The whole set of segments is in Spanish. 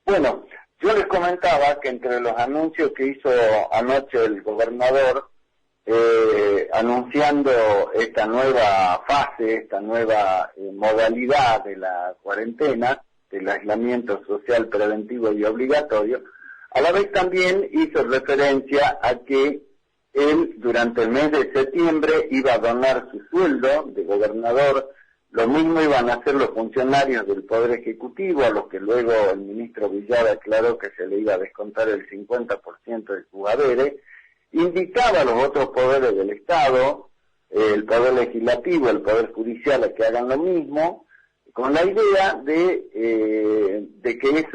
Bueno, yo les comentaba que entre los anuncios que hizo anoche el gobernador, anunciando esta nueva fase, esta nueva modalidad de la cuarentena, del aislamiento social preventivo y obligatorio, a la vez también hizo referencia a que él durante el mes de septiembre iba a donar su sueldo de gobernador. Lo mismo iban a hacer los funcionarios del Poder Ejecutivo, a los que luego el ministro Villar aclaró que se le iba a descontar el 50% de sus haberes. Invitaba a los otros poderes del Estado, el Poder Legislativo, el Poder Judicial, a que hagan lo mismo, con la idea de que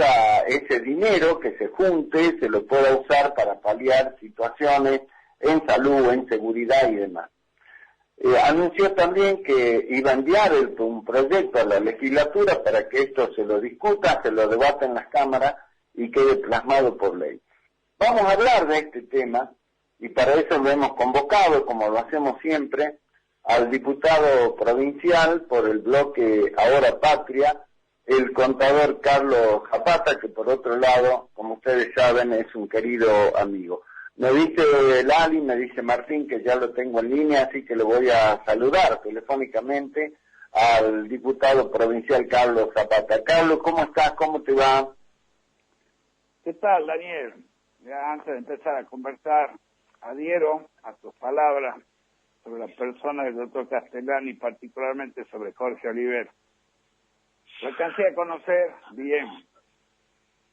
ese dinero que se junte se lo pueda usar para paliar situaciones en salud, en seguridad y demás. Anunció también que iba a enviar un proyecto a la legislatura para que esto se lo discuta, se lo debata en las cámaras y quede plasmado por ley. Vamos a hablar de este tema y para eso lo hemos convocado, como lo hacemos siempre, al diputado provincial por el bloque Ahora Patria, el contador Carlos Zapata, que por otro lado, como ustedes saben, es un querido amigo. Me dice Lali, me dice Martín que ya lo tengo en línea, así que le voy a saludar telefónicamente al diputado provincial Carlos Zapata. Carlos, ¿cómo estás? ¿Cómo te va? ¿Qué tal, Daniel? Ya antes de empezar a conversar, adhiero a tus palabras sobre la persona del doctor Castellani, particularmente sobre Jorge Oliver. Lo alcancé a conocer bien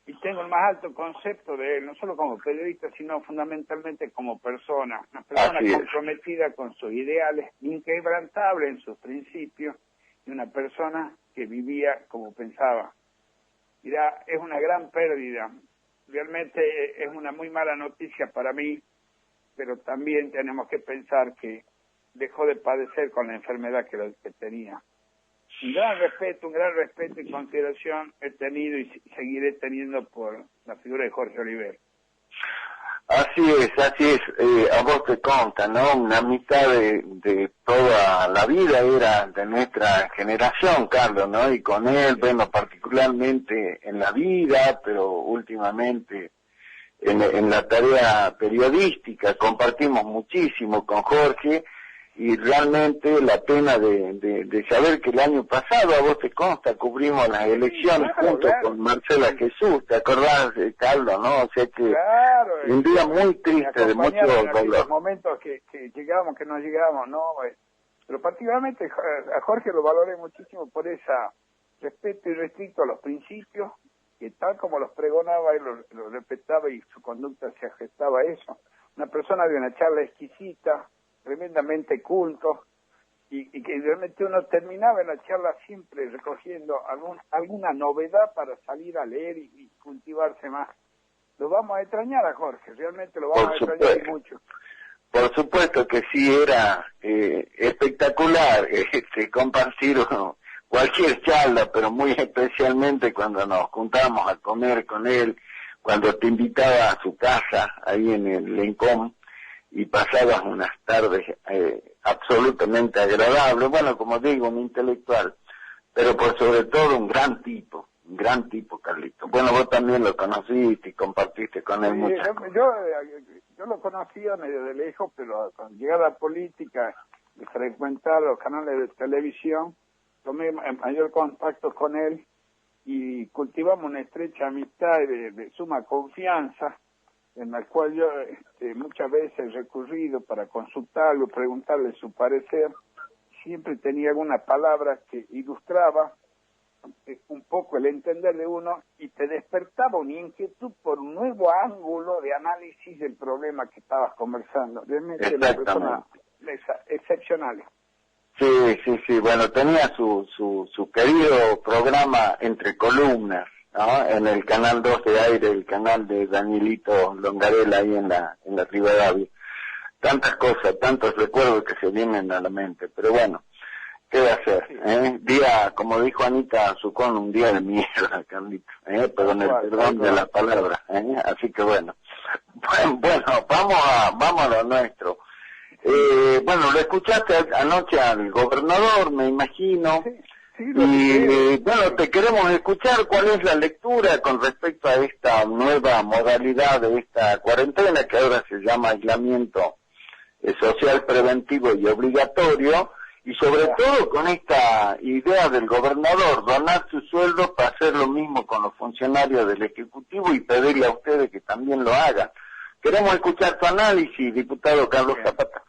y tengo el más alto concepto de él, no solo como periodista, sino fundamentalmente como persona. Una persona comprometida con sus ideales, inquebrantable en sus principios, y una persona que vivía como pensaba. Mirá, es una gran pérdida. Realmente es una muy mala noticia para mí, pero también tenemos que pensar que dejó de padecer con la enfermedad que tenía. Un gran respeto y consideración he tenido y seguiré teniendo por la figura de Jorge Oliver. Así es, a vos te consta, ¿no? Una mitad de toda la vida era de nuestra generación, Carlos, ¿no? Y con él, bueno, particularmente en la vida, pero últimamente en la tarea periodística, compartimos muchísimo con Jorge, y realmente la pena de saber que el año pasado, a vos te consta, cubrimos las elecciones junto con Marcela Jesús, ¿te acordás, Carlos, no? O sea que un día muy triste de mucho dolor. En los momentos que llegamos, que no llegamos, ¿no? Pero particularmente a Jorge lo valoré muchísimo por ese respeto irrestricto a los principios, que tal como los pregonaba, él lo respetaba y su conducta se ajustaba a eso. Una persona de una charla exquisita, tremendamente culto, y que realmente uno terminaba en la charla siempre recogiendo alguna novedad para salir a leer y cultivarse más. Lo vamos a extrañar a Jorge, realmente lo vamos a extrañar mucho. Por supuesto que sí, era espectacular compartir cualquier charla, pero muy especialmente cuando nos juntábamos a comer con él, cuando te invitaba a su casa, ahí en el Lencom, y pasabas unas tardes absolutamente agradables. Bueno, como digo, un intelectual, pero por sobre todo un gran tipo, Carlito. Bueno, vos también lo conociste y compartiste con él mucho. Yo lo conocía medio de lejos, pero cuando llegué a la política y frecuentar los canales de televisión, tomé mayor contacto con él y cultivamos una estrecha amistad de suma confianza, en la cual yo muchas veces he recurrido para consultarlo, preguntarle su parecer. Siempre tenía alguna palabra que ilustraba un poco el entender de uno y te despertaba una inquietud por un nuevo ángulo de análisis del problema que estabas conversando. Realmente una persona excepcional. Sí, bueno, tenía su querido programa Entre Columnas, ¿no? En el canal 2 de aire, el canal de Danielito Longarela ahí en la Rivadavia. Tantas cosas, tantos recuerdos que se vienen a la mente, pero bueno, ¿qué va a hacer? Día, como dijo Anita Zucón, un día de mierda, Carlito, perdón de la palabra, así que bueno, vamos a lo nuestro. Bueno, lo escuchaste anoche al gobernador, me imagino. Sí, lo que bueno, te queremos escuchar cuál es la lectura con respecto a esta nueva modalidad de esta cuarentena que ahora se llama aislamiento social preventivo y obligatorio, y sobre todo con esta idea del gobernador, donar su sueldo para hacer lo mismo con los funcionarios del Ejecutivo y pedirle a ustedes que también lo hagan. Queremos escuchar tu análisis, diputado Carlos Zapata.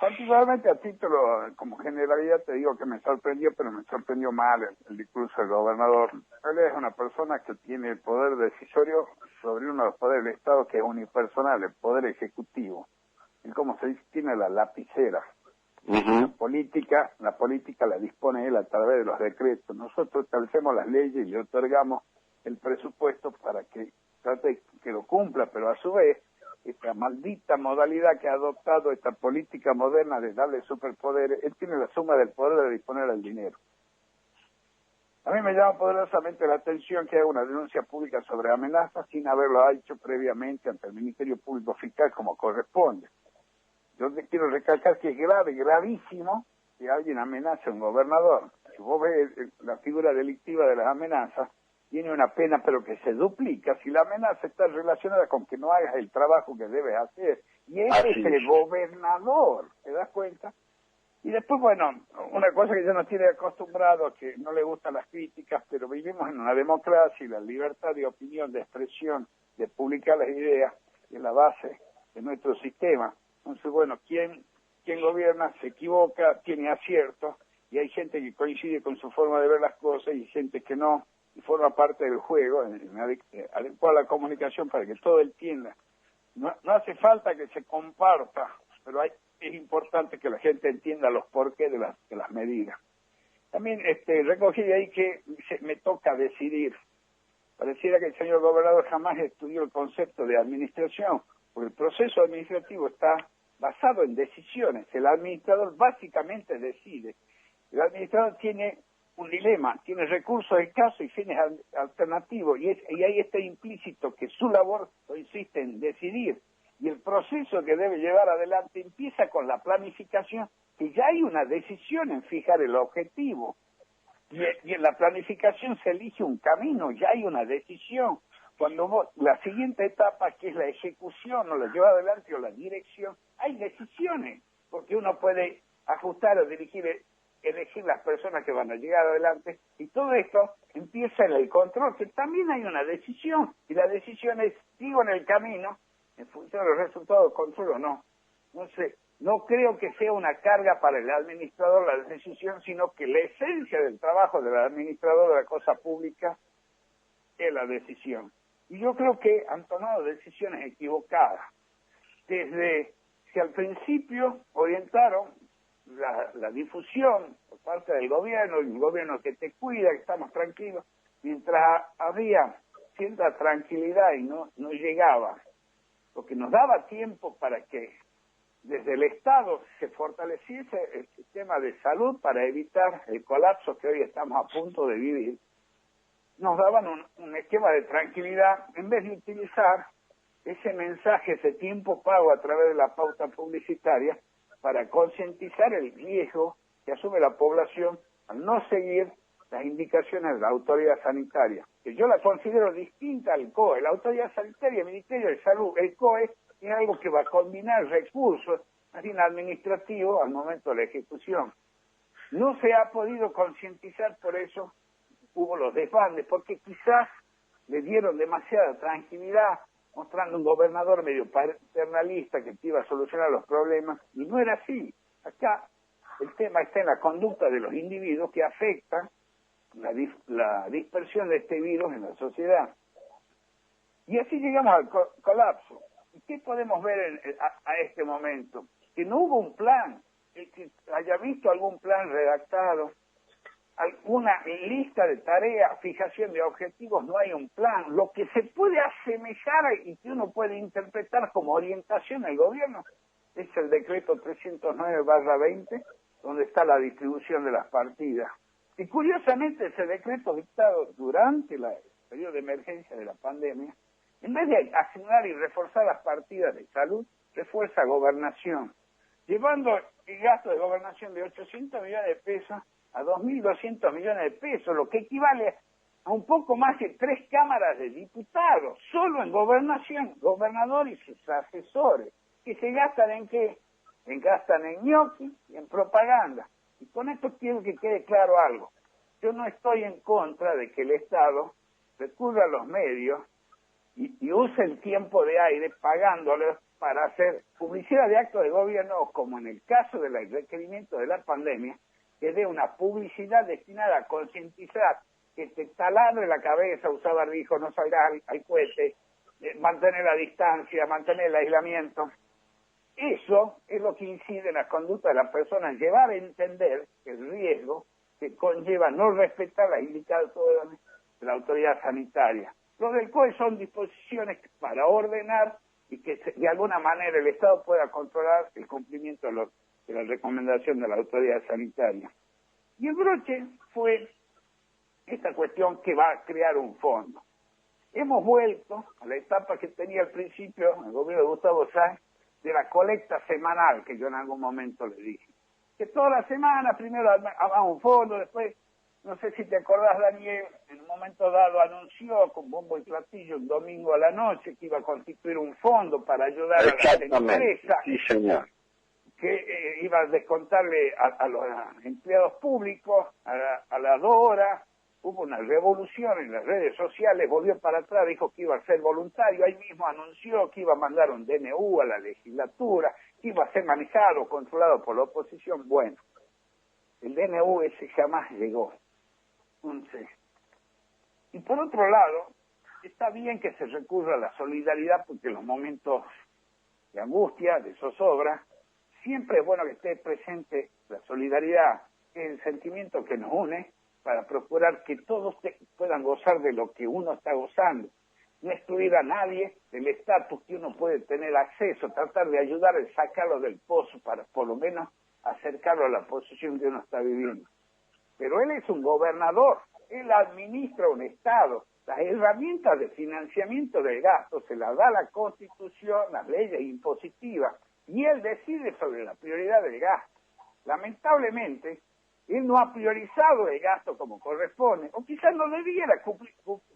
Particularmente a título, como generalidad te digo que me sorprendió, pero me sorprendió mal el discurso del gobernador. Él es una persona que tiene el poder decisorio sobre uno de los poderes del Estado que es unipersonal, el poder ejecutivo. Y como se dice, tiene la lapicera. La política la dispone él a través de los decretos. Nosotros establecemos las leyes y le otorgamos el presupuesto para que trate que lo cumpla, pero a su vez esta maldita modalidad que ha adoptado esta política moderna de darle superpoderes, él tiene la suma del poder de disponer el dinero. A mí me llama poderosamente la atención que haga una denuncia pública sobre amenazas sin haberlo hecho previamente ante el Ministerio Público Fiscal como corresponde. Yo quiero recalcar que es grave, gravísimo, que alguien amenace a un gobernador. Si vos ves la figura delictiva de las amenazas, tiene una pena, pero que se duplica si la amenaza está relacionada con que no hagas el trabajo que debes hacer. Y ese es el gobernador, ¿te das cuenta? Y después, bueno, una cosa que ya nos tiene acostumbrado a que no le gustan las críticas, pero vivimos en una democracia y la libertad de opinión, de expresión, de publicar las ideas, es la base de nuestro sistema. Entonces, bueno, quien gobierna se equivoca, tiene aciertos, y hay gente que coincide con su forma de ver las cosas y gente que no, y forma parte del juego, adecuar la comunicación para que todo entienda. No hace falta que se comparta, pero es importante que la gente entienda los porqués de las medidas. También recogí de ahí que me toca decidir. Pareciera que el señor gobernador jamás estudió el concepto de administración, porque el proceso administrativo está basado en decisiones. El administrador básicamente decide. El administrador tiene un dilema, tiene recursos escasos y fines alternativos, y ahí está implícito que su labor consiste en decidir. Y el proceso que debe llevar adelante empieza con la planificación, que ya hay una decisión en fijar el objetivo. Y en la planificación se elige un camino, ya hay una decisión. Cuando la siguiente etapa, que es la ejecución o la lleva adelante o la dirección, hay decisiones, porque uno puede ajustar o elegir las personas que van a llegar adelante, y todo esto empieza en el control, que también hay una decisión, y la decisión es, sigo en el camino, en función de los resultados, control o no. Entonces, no creo que sea una carga para el administrador la decisión, sino que la esencia del trabajo del administrador de la cosa pública es la decisión. Y yo creo que han tomado decisiones equivocadas. Desde que al principio orientaron la difusión por parte del gobierno, el gobierno que te cuida, que estamos tranquilos, mientras había cierta tranquilidad y no llegaba, porque nos daba tiempo para que desde el Estado se fortaleciese el sistema de salud para evitar el colapso que hoy estamos a punto de vivir. Nos daban un esquema de tranquilidad en vez de utilizar ese mensaje, ese tiempo pago a través de la pauta publicitaria para concientizar el riesgo que asume la población al no seguir las indicaciones de la autoridad sanitaria, que yo la considero distinta al COE. La autoridad sanitaria, el Ministerio de Salud, el COE, es algo que va a combinar recursos, más bien administrativos, al momento de la ejecución. No se ha podido concientizar, por eso hubo los desbandes, porque quizás le dieron demasiada tranquilidad, mostrando un gobernador medio paternalista que iba a solucionar los problemas, y no era así. Acá el tema está en la conducta de los individuos que afectan la dispersión de este virus en la sociedad. Y así llegamos al colapso. ¿Y qué podemos ver a este momento? Que no hubo un plan. El que haya visto algún plan redactado, alguna lista de tareas, fijación de objetivos, no hay un plan. Lo que se puede asemejar y que uno puede interpretar como orientación al gobierno es el decreto 309/20, donde está la distribución de las partidas. Y curiosamente ese decreto dictado durante el periodo de emergencia de la pandemia, en vez de asignar y reforzar las partidas de salud, refuerza gobernación, llevando el gasto de gobernación de 800 millones de pesos a 2.200 millones de pesos, lo que equivale a un poco más de 3 cámaras de diputados, solo en gobernación, gobernador y sus asesores, que se gastan en qué, gastan en ñoqui y en propaganda. Y con esto quiero que quede claro algo. Yo no estoy en contra de que el Estado recurra a los medios y use el tiempo de aire pagándoles para hacer publicidad de actos de gobierno, como en el caso del requerimiento de la pandemia, que dé una publicidad destinada a concientizar, que te taladre la cabeza, usar barbijo, no salgas al cohete, mantener la distancia, mantener el aislamiento. Eso es lo que incide en la conducta de las personas, llevar a entender el riesgo que conlleva no respetar las indicaciones de la autoridad sanitaria. Lo del COE son disposiciones para ordenar y que de alguna manera el Estado pueda controlar el cumplimiento de la recomendación de la autoridad sanitaria. Y el broche fue esta cuestión que va a crear un fondo. Hemos vuelto a la etapa que tenía al principio el gobierno de Gustavo Sáenz, de la colecta semanal, que yo en algún momento le dije. Que toda la semana, primero habrá un fondo, después, no sé si te acordás, Daniel, en un momento dado anunció con bombo y platillo un domingo a la noche que iba a constituir un fondo para ayudar a las empresas. Sí, señor. Que iba a descontarle a los empleados públicos, a la DORA. Hubo una revolución en las redes sociales, volvió para atrás, dijo que iba a ser voluntario, ahí mismo anunció que iba a mandar un DNU a la legislatura, que iba a ser manejado, controlado por la oposición. Bueno, el DNU ese jamás llegó. Entonces, y por otro lado, está bien que se recurra a la solidaridad, porque en los momentos de angustia, de zozobra, siempre es bueno que esté presente la solidaridad, que es el sentimiento que nos une, para procurar que todos puedan gozar de lo que uno está gozando. No excluir a nadie del estatus que uno puede tener acceso, tratar de ayudar a sacarlo del pozo para por lo menos acercarlo a la posición que uno está viviendo. Pero él es un gobernador, él administra un Estado. Las herramientas de financiamiento del gasto se las da la Constitución, las leyes impositivas, y él decide sobre la prioridad del gasto. Lamentablemente, él no ha priorizado el gasto como corresponde, o quizás no debiera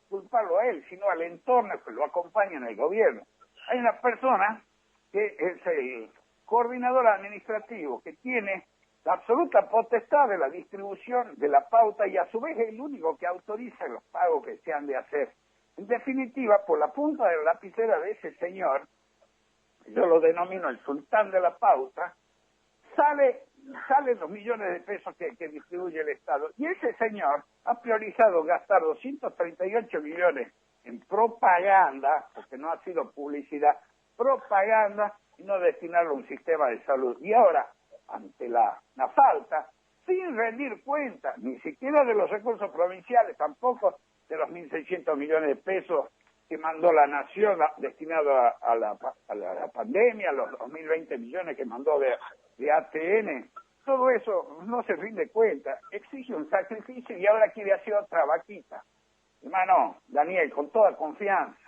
culparlo a él, sino al entorno que lo acompaña en el gobierno. Hay una persona que es el coordinador administrativo, que tiene la absoluta potestad de la distribución de la pauta y a su vez es el único que autoriza los pagos que se han de hacer. En definitiva, por la punta de la lapicera de ese señor, yo lo denomino el sultán de la pauta, salen los millones de pesos que distribuye el Estado. Y ese señor ha priorizado gastar 238 millones en propaganda, porque no ha sido publicidad, propaganda, y no destinarlo a un sistema de salud. Y ahora, ante la falta, sin rendir cuenta, ni siquiera de los recursos provinciales, tampoco de los 1.600 millones de pesos que mandó la Nación destinado a la pandemia, los 2.020 millones que mandó de ATN, todo eso no se rinde cuenta, exige un sacrificio y ahora quiere hacer otra vaquita. Hermano, Daniel, con toda confianza,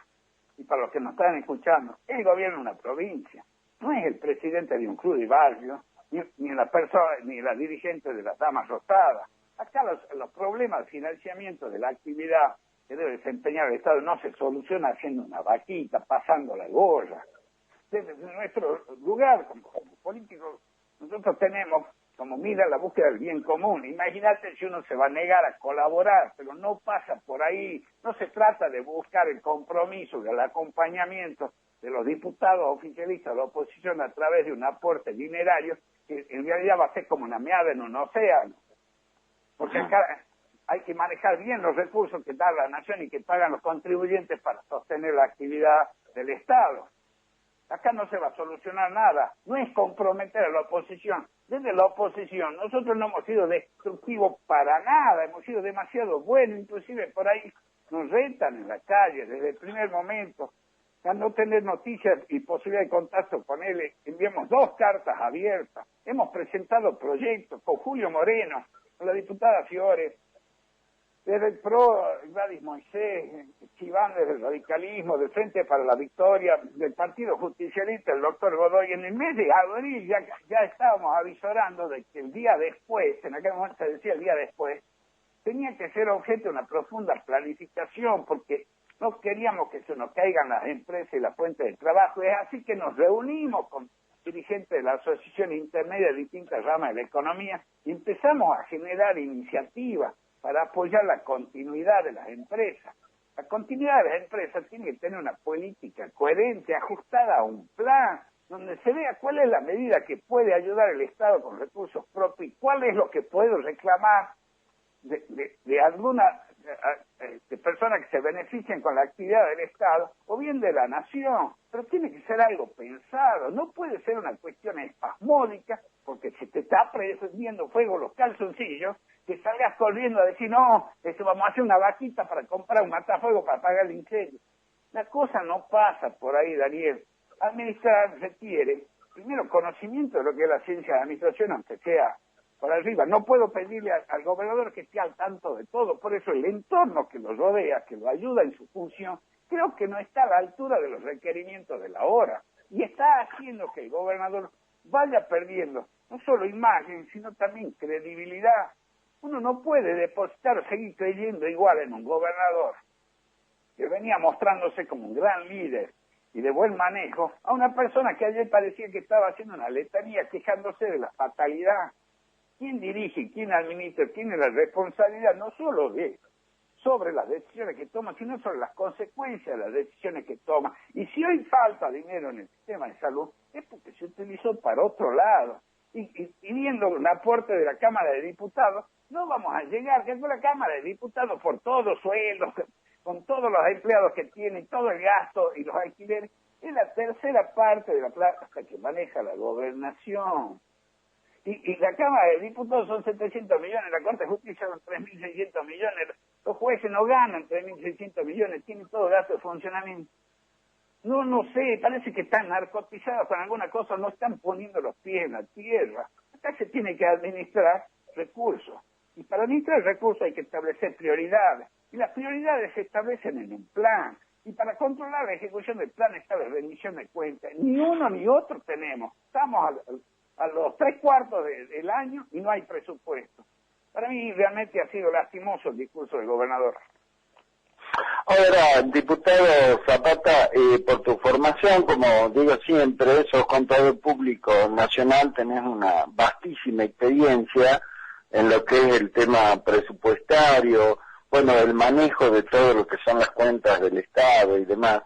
y para los que nos están escuchando, él gobierna una provincia, no es el presidente de un club de barrio, ni la persona, ni la dirigente de las Damas Rosadas. Acá los problemas de financiamiento de la actividad que debe desempeñar el Estado no se soluciona haciendo una vaquita, pasando la gorra. Desde nuestro lugar como políticos, nosotros tenemos como mira la búsqueda del bien común. Imagínate si uno se va a negar a colaborar, pero no pasa por ahí. No se trata de buscar el compromiso, el acompañamiento de los diputados oficialistas de la oposición a través de un aporte dinerario que en realidad va a ser como una meada en un océano. Porque acá hay que manejar bien los recursos que da la nación y que pagan los contribuyentes para sostener la actividad del Estado. Acá no se va a solucionar nada, no es comprometer a la oposición. Desde la oposición nosotros no hemos sido destructivos para nada, hemos sido demasiado buenos, inclusive por ahí nos retan en la calle desde el primer momento. Al no tener noticias y posibilidad de contacto con él, enviamos 2 cartas abiertas, hemos presentado proyectos con Julio Moreno, con la diputada Fiore, desde el PRO, Gladys Moisés, Chiván desde el radicalismo, del Frente para la Victoria, del Partido Justicialista, el doctor Godoy. En el mes de abril ya estábamos avisorando de que el día después, en aquel momento se decía el día después, tenía que ser objeto de una profunda planificación, porque no queríamos que se nos caigan las empresas y la fuente de trabajo. Es así que nos reunimos con dirigentes de la Asociación Intermedia de distintas ramas de la economía y empezamos a generar iniciativas para apoyar la continuidad de las empresas. La continuidad de las empresas tiene que tener una política coherente, ajustada a un plan, donde se vea cuál es la medida que puede ayudar el Estado con recursos propios y cuál es lo que puedo reclamar de alguna de personas que se beneficien con la actividad del Estado o bien de la nación, pero tiene que ser algo pensado, no puede ser una cuestión espasmódica, porque si te está prendiendo fuego los calzoncillos, que salgas corriendo a decir, no, vamos a hacer una vaquita para comprar un matafuego para apagar el incendio. La cosa no pasa por ahí, Daniel. Administrar requiere, primero, conocimiento de lo que es la ciencia de administración, aunque sea por arriba. No puedo pedirle al gobernador que esté al tanto de todo, por eso el entorno que lo rodea, que lo ayuda en su función, creo que no está a la altura de los requerimientos de la hora, y está haciendo que el gobernador vaya perdiendo no solo imagen, sino también credibilidad. Uno no puede depositar o seguir creyendo igual en un gobernador que venía mostrándose como un gran líder y de buen manejo, a una persona que ayer parecía que estaba haciendo una letanía quejándose de la fatalidad. ¿Quién dirige, quién administra, tiene la responsabilidad no solo sobre las decisiones que toma, sino sobre las consecuencias de las decisiones que toma? Y si hoy falta dinero en el sistema de salud, es porque se utilizó para otro lado. Y viendo un aporte de la Cámara de Diputados, no vamos a llegar, que es la Cámara de Diputados por todos los sueldos, con todos los empleados que tiene, todo el gasto y los alquileres, es la tercera parte de la plata que maneja la gobernación. Y la Cámara de Diputados son 700 millones, la Corte de Justicia son 3.600 millones, los jueces no ganan 3.600 millones, tienen todo gasto de funcionamiento. No sé, parece que están narcotizados con alguna cosa, no están poniendo los pies en la tierra. Acá se tiene que administrar recursos, y para administrar recursos hay que establecer prioridades, y las prioridades se establecen en un plan, y para controlar la ejecución del plan está la rendición de cuentas. Ni uno ni otro tenemos, estamos a los 3/4 del año y no hay presupuesto. Para mí realmente ha sido lastimoso el discurso del gobernador. Ahora, diputado Zapata, por tu formación, como digo siempre, sos contador público nacional, tenés una vastísima experiencia en lo que es el tema presupuestario, bueno, el manejo de todo lo que son las cuentas del Estado y demás.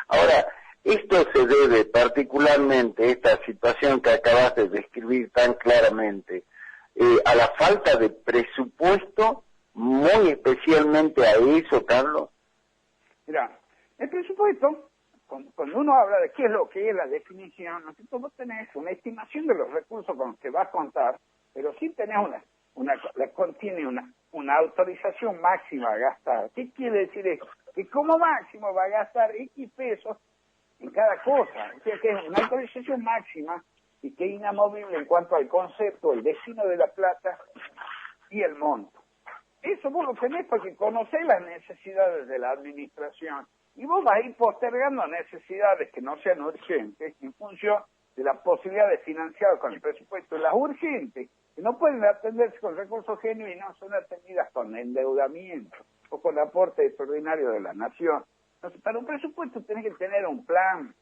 Ahora, esto se debe particularmente, esta situación que acabas de describir tan claramente, a la falta de presupuesto, muy especialmente a eso, Carlos. Mira, el presupuesto, cuando uno habla de qué es lo que es la definición, vos tenés una estimación de los recursos con los que vas a contar, pero sí tenés contiene una autorización máxima a gastar. ¿Qué quiere decir eso? Que como máximo va a gastar X pesos en cada cosa, o sea que es una autorización máxima y que es inamovible en cuanto al concepto, el destino de la plata y el monto. Eso vos lo tenés porque conocés las necesidades de la administración y vos vas a ir postergando necesidades que no sean urgentes en función de la posibilidad de financiar con el presupuesto. Las urgentes, que no pueden atenderse con recursos genuinos, son atendidas con endeudamiento o con aporte extraordinario de la nación. Entonces, para un presupuesto tenés que tener un plan,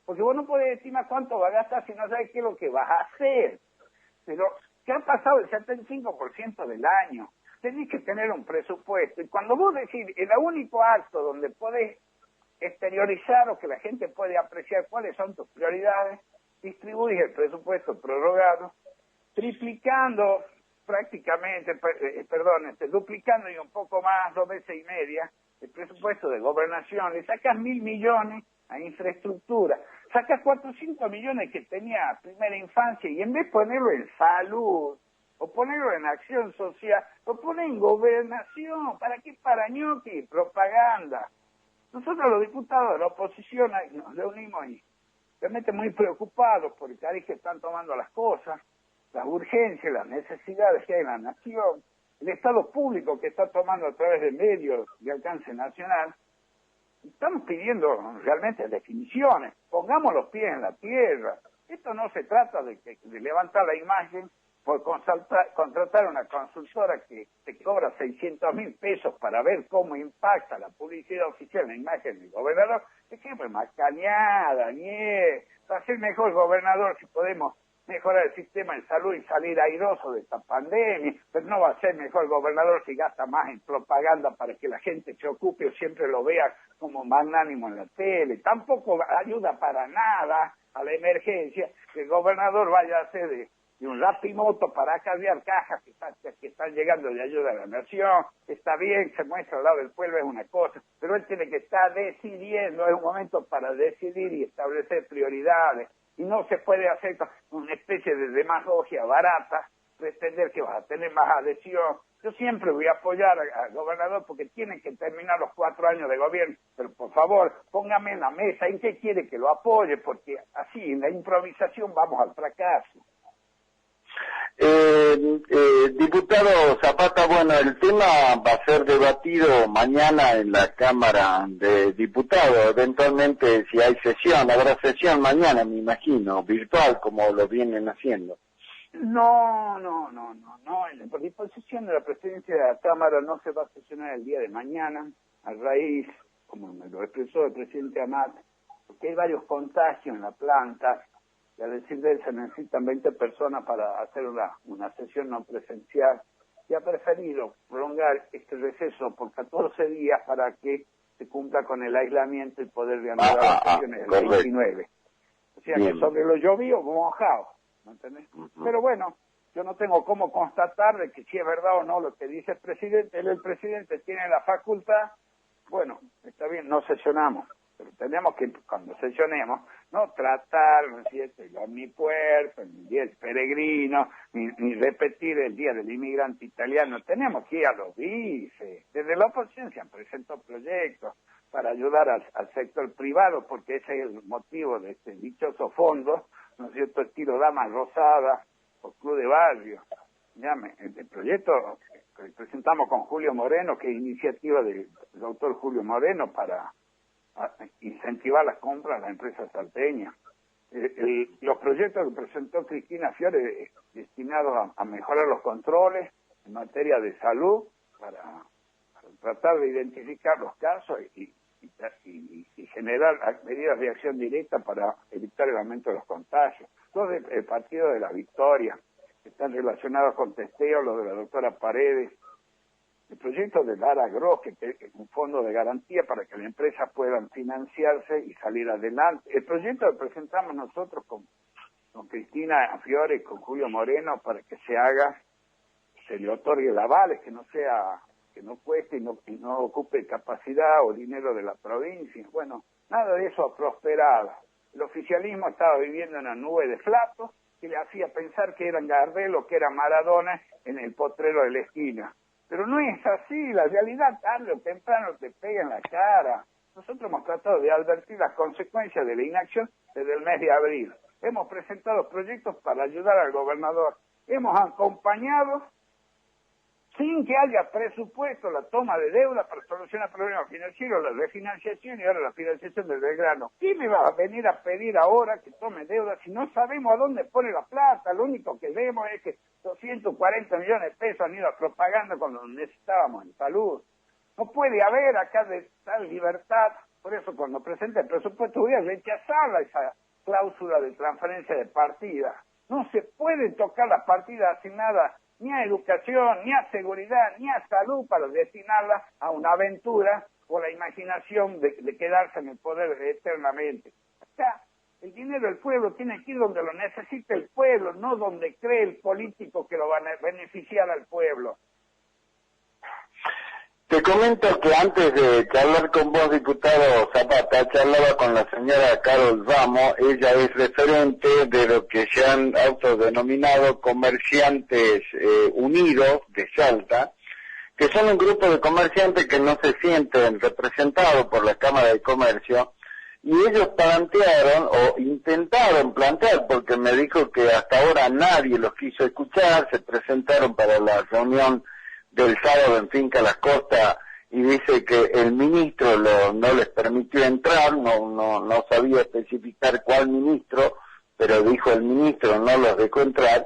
porque vos no podés estimar cuánto va a gastar si no sabes qué es lo que vas a hacer. Pero, ¿qué ha pasado el 75% del año? Tenés que tener un presupuesto. Y cuando vos decís, el único acto donde podés exteriorizar o que la gente puede apreciar cuáles son tus prioridades, distribuís el presupuesto prorrogado, triplicando prácticamente, duplicando y un poco más, 2 veces y media, el presupuesto de gobernación, le sacas 1.000 millones a infraestructura, sacas 400 millones que tenía primera infancia y en vez de ponerlo en salud, o ponerlo en acción social, lo pone en gobernación. ¿Para qué? Para ñoqui, propaganda. Nosotros los diputados de la oposición nos reunimos y realmente muy preocupados por el cariz que están tomando las cosas, las urgencias, las necesidades que hay en la nación. el Estado público que está tomando a través de medios de alcance nacional. Estamos pidiendo realmente definiciones, pongamos los pies en la tierra. Esto no se trata de levantar la imagen por contratar una consultora que te cobra 600.000 pesos para ver cómo impacta la publicidad oficial en la imagen del gobernador. Es que es macaneada, va a ser mejor gobernador si podemos mejorar el sistema de salud y salir airoso de esta pandemia, pero no va a ser mejor gobernador si gasta más en propaganda para que la gente se ocupe o siempre lo vea como magnánimo en la tele. Tampoco ayuda para nada a la emergencia que el gobernador vaya a hacer de un rapimoto para cambiar cajas que están llegando de ayuda a la nación. Está bien, se muestra al lado del pueblo, es una cosa, pero él tiene que estar decidiendo, es un momento para decidir y establecer prioridades. Y no se puede hacer una especie de demagogia barata, pretender que vas a tener más adhesión. Yo siempre voy a apoyar al gobernador porque tiene que terminar los 4 años de gobierno, pero por favor, póngame en la mesa en qué quiere que lo apoye, porque así, en la improvisación vamos al fracaso. Diputado Zapata, bueno, el tema va a ser debatido mañana en la Cámara de Diputados. Eventualmente, si hay sesión, habrá sesión mañana, me imagino, virtual, como lo vienen haciendo. No. Por disposición de la presidencia de la Cámara no se va a sesionar el día de mañana, a raíz, como me lo expresó el presidente Amat, porque hay varios contagios en la planta. Y a decir de él se necesitan 20 personas para hacer una sesión no presencial, y ha preferido prolongar este receso por 14 días para que se cumpla con el aislamiento y poder reanudar las sesiones del 29. O sea que sobre lo llovido, mojado, ¿me entendés? Pero bueno, yo no tengo cómo constatar de que si es verdad o no lo que dice el presidente. El presidente tiene la facultad, bueno, está bien, no sesionamos. Pero tenemos que, cuando sesionemos, no tratar, ¿no es cierto?, el omnipuerto, el día del peregrino, ni repetir el día del inmigrante italiano. Tenemos que ir a los bices. Desde la oposición se han presentado proyectos para ayudar al sector privado, porque ese es el motivo de este dichoso fondo, ¿no es cierto?, estilo Damas Rosadas o Club de Barrio. El proyecto que presentamos con Julio Moreno, que es iniciativa del doctor Julio Moreno para incentivar las compras a la empresa salteña. Los proyectos que presentó Cristina Fiore destinados a mejorar los controles en materia de salud para tratar de identificar los casos y generar medidas de acción directa para evitar el aumento de los contagios. Todo el Partido de la Victoria, que están relacionados con testeo, lo de la doctora Paredes. El proyecto de Lara Gross, que es un fondo de garantía para que las empresas puedan financiarse y salir adelante. El proyecto que presentamos nosotros con Cristina Fiore y con Julio Moreno para que se le otorgue el avales, que no cueste y no ocupe capacidad o dinero de la provincia. Bueno, nada de eso ha prosperado. El oficialismo estaba viviendo en una nube de flatos que le hacía pensar que eran Gardel o que era Maradona en el potrero de la esquina. Pero no es así, la realidad tarde o temprano te pega en la cara. Nosotros hemos tratado de advertir las consecuencias de la inacción desde el mes de abril. Hemos presentado proyectos para ayudar al gobernador. Hemos acompañado, sin que haya presupuesto, la toma de deuda para solucionar problemas financieros, la refinanciación y ahora la financiación del Belgrano. ¿Quién me va a venir a pedir ahora que tome deuda si no sabemos a dónde pone la plata? Lo único que vemos es que 240 millones de pesos han ido a propaganda cuando necesitábamos en salud. No puede haber acá de tal libertad. Por eso cuando presente el presupuesto voy a rechazar esa cláusula de transferencia de partida. No se pueden tocar las partidas asignadas ni a educación, ni a seguridad, ni a salud para destinarlas a una aventura o la imaginación de quedarse en el poder eternamente. Acá el dinero del pueblo tiene que ir donde lo necesita el pueblo, no donde cree el político que lo va a beneficiar al pueblo. Te comento que antes de charlar con vos, diputado Zapata, charlaba con la señora Carol Ramos. Ella es referente de lo que se han autodenominado Comerciantes Unidos de Salta, que son un grupo de comerciantes que no se sienten representados por la Cámara de Comercio, y ellos plantearon, o intentaron plantear, porque me dijo que hasta ahora nadie los quiso escuchar, se presentaron para la reunión del sábado en Finca Las Costas y dice que el ministro no les permitió entrar, no sabía especificar cuál ministro, pero dijo el ministro no los dejó entrar,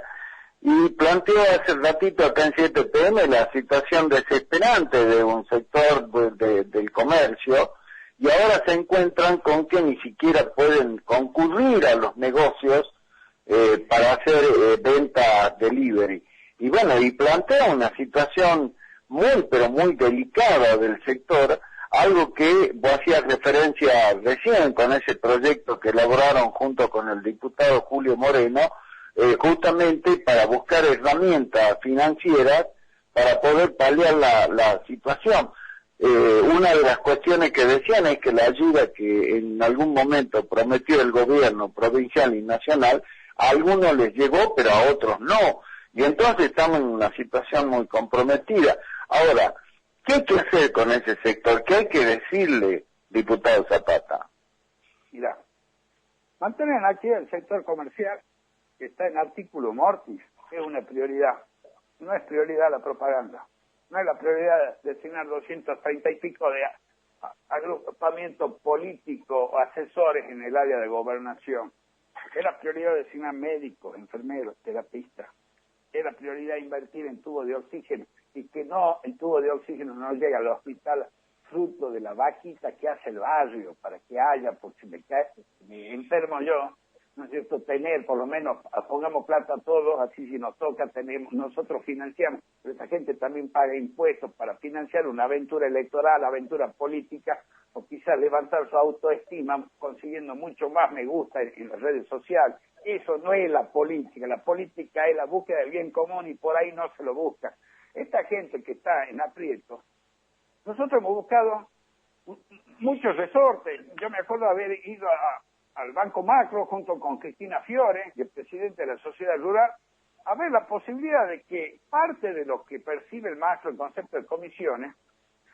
y planteó hace ratito acá en 7PM la situación desesperante de un sector del comercio, y ahora se encuentran con que ni siquiera pueden concurrir a los negocios para hacer venta delivery. Y bueno, y plantea una situación muy, pero muy delicada del sector, algo que vos hacías referencia recién con ese proyecto que elaboraron junto con el diputado Julio Moreno, justamente para buscar herramientas financieras para poder paliar la situación. Una de las cuestiones que decían es que la ayuda que en algún momento prometió el gobierno provincial y nacional, a algunos les llegó, pero a otros no. Y entonces estamos en una situación muy comprometida. Ahora, ¿qué hay que hacer con ese sector? ¿Qué hay que decirle, diputado Zapata? Mira, mantener aquí el sector comercial, que está en artículo mortis, es una prioridad. No es prioridad la propaganda. No es la prioridad designar 230 y pico de agrupamientos políticos o asesores en el área de gobernación. Es la prioridad designar médicos, enfermeros, terapistas. Es la prioridad invertir en tubos de oxígeno y que no, el tubo de oxígeno no llegue al hospital fruto de la vaquita que hace el barrio para que haya, porque si me enfermo yo, ¿no es cierto?, tener, por lo menos, pongamos plata a todos, así si nos toca, tenemos, nosotros financiamos, pero esa gente también paga impuestos para financiar una aventura electoral, aventura política, o quizás levantar su autoestima consiguiendo mucho más me gusta en las redes sociales. Eso no es la política es la búsqueda del bien común y por ahí no se lo busca. Esta gente que está en aprieto, nosotros hemos buscado muchos resortes. Yo me acuerdo haber ido al Banco Macro junto con Cristina Fiore, el presidente de la Sociedad Rural, a ver la posibilidad de que parte de lo que percibe el Macro, el concepto de comisiones,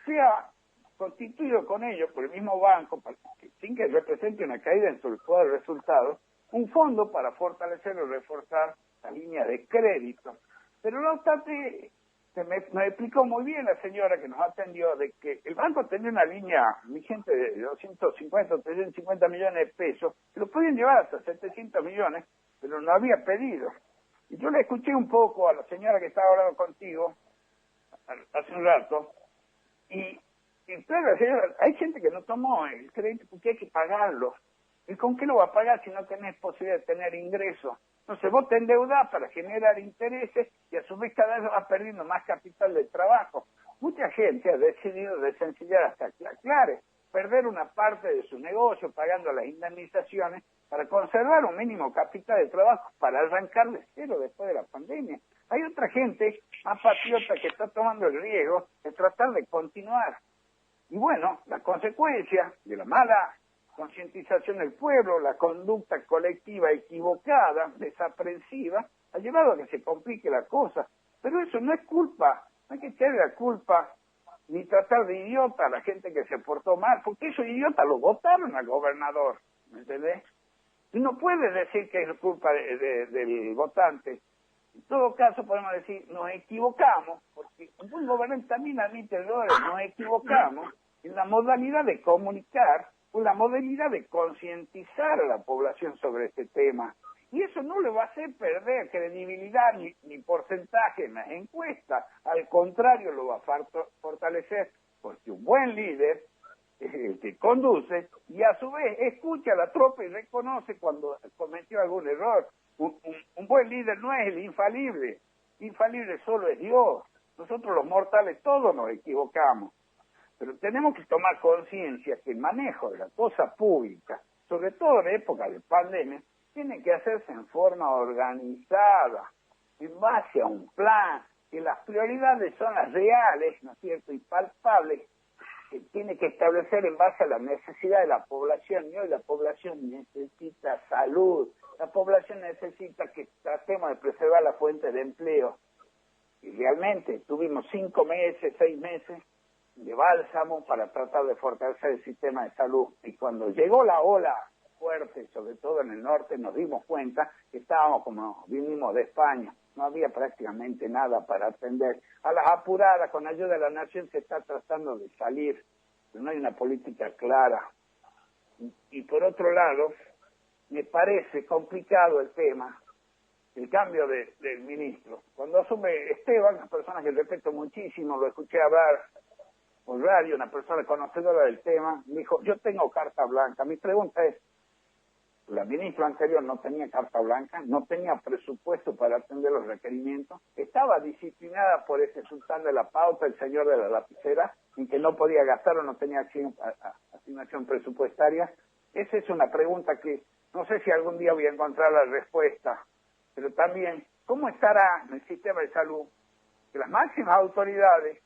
sea constituido con ellos por el mismo banco, sin que represente una caída en su cuadro de resultados, un fondo para fortalecer o reforzar la línea de crédito. Pero no obstante, me explicó muy bien la señora que nos atendió de que el banco tenía una línea vigente de 250 o 350 millones de pesos, que lo podían llevar hasta 700 millones, pero no había pedido. Y yo le escuché un poco a la señora que estaba hablando contigo hace un rato, y claro, señora, hay gente que no tomó el crédito porque hay que pagarlo. ¿Y con qué lo va a pagar si no tenés posibilidad de tener ingresos? Entonces vos te endeudás para generar intereses y a su vez cada vez vas perdiendo más capital de trabajo. Mucha gente ha decidido desencillar hasta claro, perder una parte de su negocio pagando las indemnizaciones para conservar un mínimo capital de trabajo para arrancar de cero después de la pandemia. Hay otra gente más patriota que está tomando el riesgo de tratar de continuar. Y bueno, la consecuencia de la mala concientización del pueblo, la conducta colectiva equivocada, desaprensiva, ha llevado a que se complique la cosa. Pero eso no es culpa, no hay que echarle la culpa ni tratar de idiota a la gente que se portó mal, porque esos idiotas lo votaron al gobernador, ¿me entendés? Y no puedes decir que es culpa del votante. En todo caso podemos decir, nos equivocamos, porque un buen gobernante también admite errores, nos equivocamos en la modalidad de comunicar, o la modalidad de concientizar a la población sobre este tema. Y eso no le va a hacer perder credibilidad ni porcentaje en las encuestas. Al contrario, lo va a fortalecer, porque un buen líder es el que conduce y a su vez escucha a la tropa y reconoce cuando cometió algún error. Un buen líder no es el infalible. Infalible solo es Dios. Nosotros los mortales todos nos equivocamos. Pero tenemos que tomar conciencia que el manejo de la cosa pública, sobre todo en época de pandemia, tiene que hacerse en forma organizada, en base a un plan, que las prioridades son las reales, ¿no es cierto?, y palpables, que tiene que establecer en base a la necesidad de la población. Y hoy la población necesita salud, la población necesita que tratemos de preservar la fuente de empleo. Y realmente tuvimos 5 meses, 6 meses, de bálsamo para tratar de fortalecer el sistema de salud. Y cuando llegó la ola fuerte, sobre todo en el norte, nos dimos cuenta que estábamos como vinimos de España, no había prácticamente nada para atender. A las apuradas, con ayuda de la nación, se está tratando de salir, pero no hay una política clara. Y por otro lado, me parece complicado el tema, el cambio del ministro. Cuando asume Esteban, una persona que respeto muchísimo, lo escuché hablar por radio, una persona conocedora del tema, me dijo, yo tengo carta blanca. Mi pregunta es, la ministra anterior no tenía carta blanca, no tenía presupuesto para atender los requerimientos, estaba disciplinada por ese sultán de la pauta, el señor de la lapicera, en que no podía gastar o no tenía asignación presupuestaria. Esa es una pregunta que no sé si algún día voy a encontrar la respuesta, pero también, ¿cómo estará el sistema de salud? Que las máximas autoridades,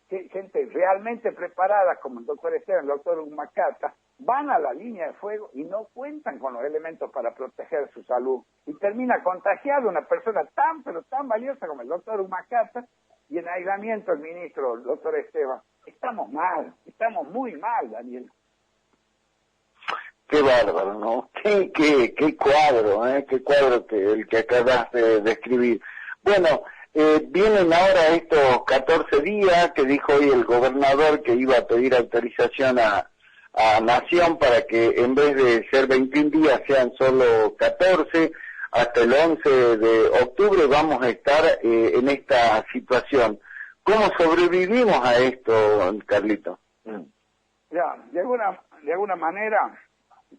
gente realmente preparada, como el doctor Esteban, el doctor Humacata, van a la línea de fuego y no cuentan con los elementos para proteger su salud. Y termina contagiado una persona tan, pero tan valiosa como el doctor Humacata, y en aislamiento el ministro, el doctor Esteban. Estamos mal, estamos muy mal, Daniel. Qué bárbaro, ¿no? Qué cuadro, qué cuadro el que acabas de describir. Bueno, vienen ahora estos 14 días que dijo hoy el gobernador que iba a pedir autorización a Nación para que en vez de ser 21 días sean solo 14, hasta el 11 de octubre vamos a estar en esta situación. ¿Cómo sobrevivimos a esto, Carlito? Ya, de alguna manera,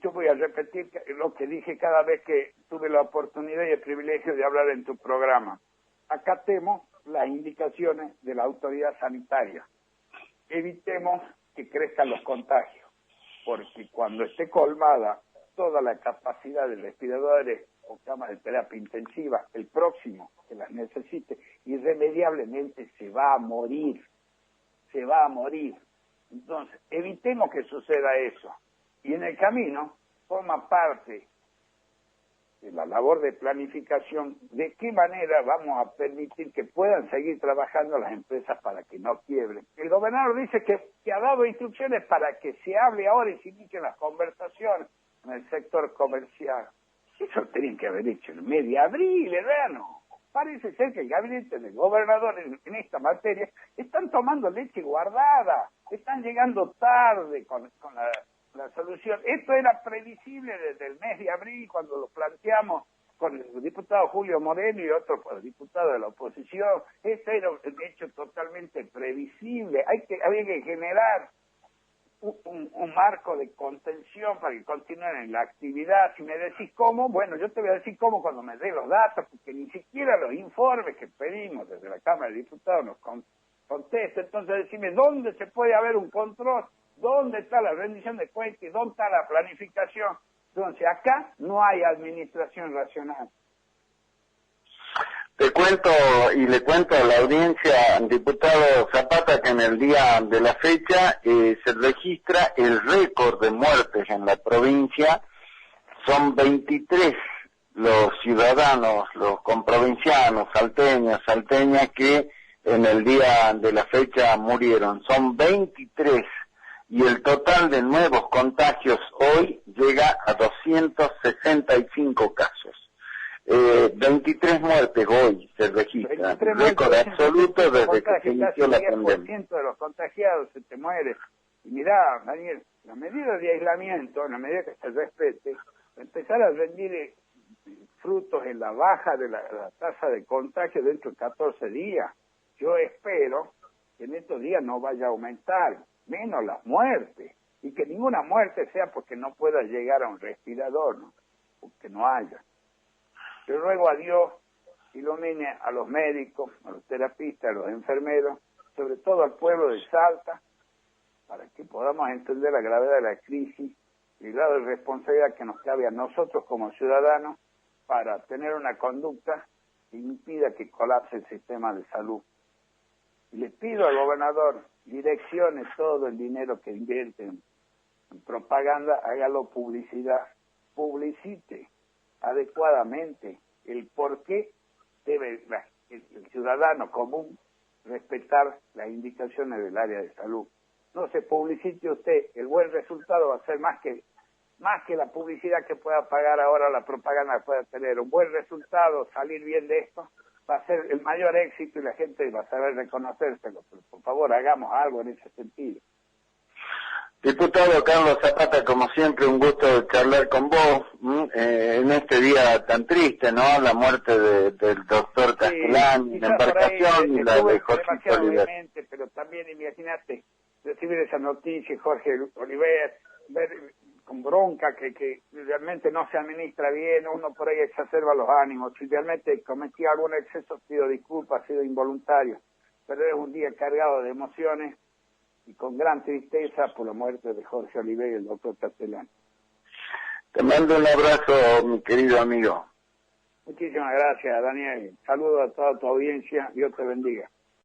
yo voy a repetir lo que dije cada vez que tuve la oportunidad y el privilegio de hablar en tu programa. Acatemos las indicaciones de la autoridad sanitaria. Evitemos que crezcan los contagios, porque cuando esté colmada toda la capacidad de respiradores o camas de terapia intensiva, el próximo que las necesite, irremediablemente se va a morir. Entonces, evitemos que suceda eso. Y en el camino forma parte de la labor de planificación de qué manera vamos a permitir que puedan seguir trabajando las empresas para que no quiebren. El gobernador dice que ha dado instrucciones para que se hable ahora y se inicien las conversaciones en el sector comercial. Eso tenían que haber hecho en medio de abril, hermano. Parece ser que el gabinete del gobernador en esta materia están tomando leche guardada, están llegando tarde con la solución. Esto era previsible desde el mes de abril cuando lo planteamos con el diputado Julio Moreno y otro diputado de la oposición. Esto era un hecho totalmente previsible. Había que generar un marco de contención para que continúen en la actividad. Si me decís cómo, bueno, yo te voy a decir cómo cuando me dé los datos, porque ni siquiera los informes que pedimos desde la Cámara de Diputados nos contesta. Entonces decime, ¿dónde se puede haber un control? ¿Dónde está la rendición de cuentas? ¿Dónde está la planificación? Entonces acá no hay administración racional. Te cuento y le cuento a la audiencia, diputado Zapata, que en el día de la fecha se registra el récord de muertes en la provincia. Son 23 los ciudadanos, los comprovincianos, salteñas que en el día de la fecha murieron. Son 23 y el total de nuevos contagios hoy llega a 265 casos. 23 muertes hoy se registra, récord absoluto desde que se inició la pandemia. El 10% de los contagiados se te muere. Y mirá, Daniel, la medida de aislamiento, en la medida que se respete, empezar a rendir frutos en la baja de la tasa de contagio dentro de 14 días. Yo espero que en estos días no vaya a aumentar, menos las muertes, y que ninguna muerte sea porque no pueda llegar a un respirador, ¿no? Porque no haya. Yo ruego a Dios que ilumine a los médicos, a los terapistas, a los enfermeros, sobre todo al pueblo de Salta, para que podamos entender la gravedad de la crisis y el grado de responsabilidad que nos cabe a nosotros como ciudadanos para tener una conducta que impida que colapse el sistema de salud. Y le pido al gobernador, direccione todo el dinero que invierte en propaganda, hágalo publicidad, publicite adecuadamente el por qué debe el ciudadano común respetar las indicaciones del área de salud. No se publicite usted, el buen resultado va a ser más que más que la publicidad que pueda pagar ahora, la propaganda que pueda tener. Un buen resultado, salir bien de esto, va a ser el mayor éxito y la gente va a saber reconocérselo. Pero por favor, hagamos algo en ese sentido. Diputado Carlos Zapata, como siempre, un gusto charlar con vos en este día tan triste, ¿no? La muerte del doctor Castellani, la embarcación y la de Jorge Oliver. Pero también, imagínate, recibir esa noticia, Jorge Oliver, ver con bronca que realmente no se administra bien, uno por ahí exacerba los ánimos. Si realmente cometí algún exceso, pido disculpas, ha sido involuntario. Pero es un día cargado de emociones y con gran tristeza por la muerte de Jorge Oliver y el doctor Castellani. Te mando un abrazo, mi querido amigo. Muchísimas gracias, Daniel. Saludos a toda tu audiencia. Dios te bendiga.